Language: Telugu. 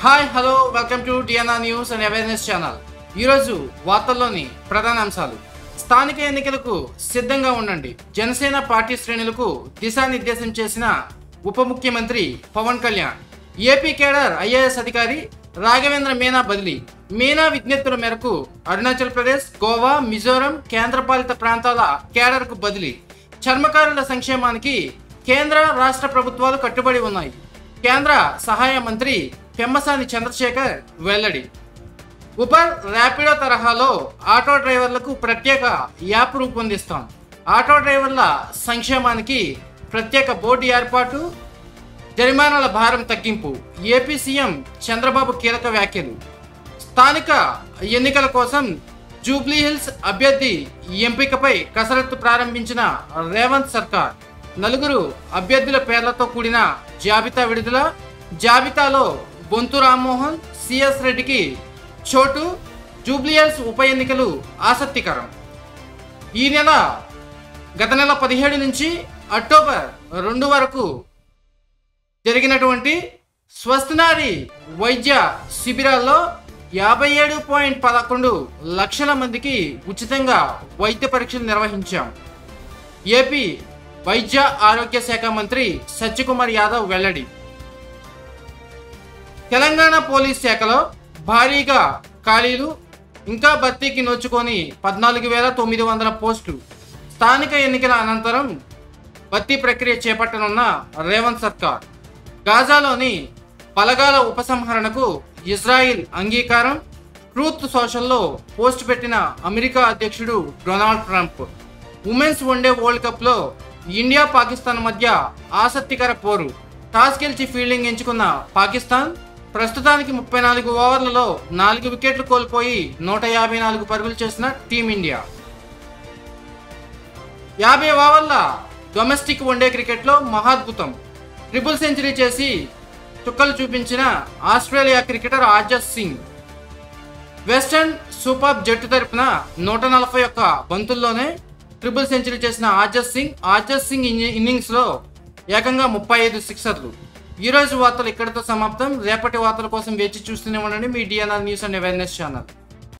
Hi hello welcome to DNR news and awareness channel. ఈరోజు వార్తల్లోని ప్రధాన అంశాలు. స్థానిక ఎన్నికలకు సిద్ధంగా ఉండండి. జనసేన పార్టీ శ్రేణులకు దిశానిర్దేశం చేసిన ఉప ముఖ్యమంత్రి Pawan Kalyan. AP cadre IAS అధికారి రాఘవేంద్ర మీనా బదిలీ. మీనా విజ్ఞప్తుల మేరకు అరుణాచల్ ప్రదేశ్, గోవా, మిజోరం కేంద్రపాలిత ప్రాంతాల కేడర్కు బదిలీ. చర్మకారుల సంక్షేమానికి కేంద్ర రాష్ట్ర ప్రభుత్వాలు కట్టుబడి ఉన్నాయి. కేంద్ర సహాయ మంత్రి పెమ్మసాని చంద్రశేఖర్ వెల్లడి. ఉబర్, ర్యాపిడో తరహాలో ఆటో డ్రైవర్లకు ప్రత్యేక యాప్ రూపొందిస్తాం. ఆటో డ్రైవర్ల సంక్షేమానికి ప్రత్యేక బోర్డు ఏర్పాటు, జరిమానాల భారం తగ్గింపు. ఏపీ సీఎం చంద్రబాబు కీలక వ్యాఖ్యలు. స్థానిక ఎన్నికల కోసం జూబ్లీహిల్స్ అభ్యర్థి ఎంపికపై కసరత్తు ప్రారంభించిన రేవంత్ సర్కార్. 4 అభ్యర్థుల పేర్లతో కూడిన జాబితా విడుదల. జాబితాలో బొంతు రామ్మోహన్, సిఎస్ రెడ్డికి చోటు. జూబ్లీహిల్స్ ఉప ఎన్నికలు ఆసక్తికరం. ఈ నెల గత నెల 17 నుంచి అక్టోబర్ 2 వరకు జరిగినటువంటి స్వస్థనారి వైద్య శిబిరాల్లో 57.11 లక్షల మందికి ఉచితంగా వైద్య పరీక్షలు నిర్వహించాం. ఏపీ వైద్య ఆరోగ్య శాఖ మంత్రి సత్యకుమార్ యాదవ్ వెల్లడి. తెలంగాణ పోలీస్ శాఖలో భారీగా ఖాళీలు, ఇంకా భర్తీకి నోచుకొని 14,900 పోస్టులు. స్థానిక ఎన్నికల అనంతరం భర్తీ ప్రక్రియ చేపట్టనున్న రేవంత్ సర్కార్. గాజాలోని బలగాల ఉపసంహరణకు ఇజ్రాయిల్ అంగీకారం. ట్రూత్ సోషల్లో పోస్ట్ పెట్టిన అమెరికా అధ్యక్షుడు Donald Trump. Women's one day world కప్లో ఇండియా పాకిస్తాన్ మధ్య ఆసక్తికర పోరు. టాస్ గెలిచి ఫీల్డింగ్ ఎంచుకున్న పాకిస్తాన్ ప్రస్తుతానికి 34 ఓవర్లలో 4 వికెట్లు కోల్పోయి 154 పరుగులు చేసిన టీమిండియా. 50 ఓవర్ల డొమెస్టిక్ వన్డే క్రికెట్లో మహాద్భుతం. ట్రిపుల్ సెంచరీ చేసి చుక్కలు చూపించిన Australia cricketer Harjas Singh. Western suburbs జట్టు తరపున 141 బంతుల్లోనే ట్రిపుల్ సెంచరీ చేసిన ఆజస్ సింగ్ ఇన్నింగ్స్లో ఏకంగా 35 సిక్సర్లు. ఈరోజు వార్తలు ఇక్కడితో సమాప్తం. రేపటి వార్తల కోసం వేచి చూస్తూనే ఉండండి మీ DNR news and awareness channel.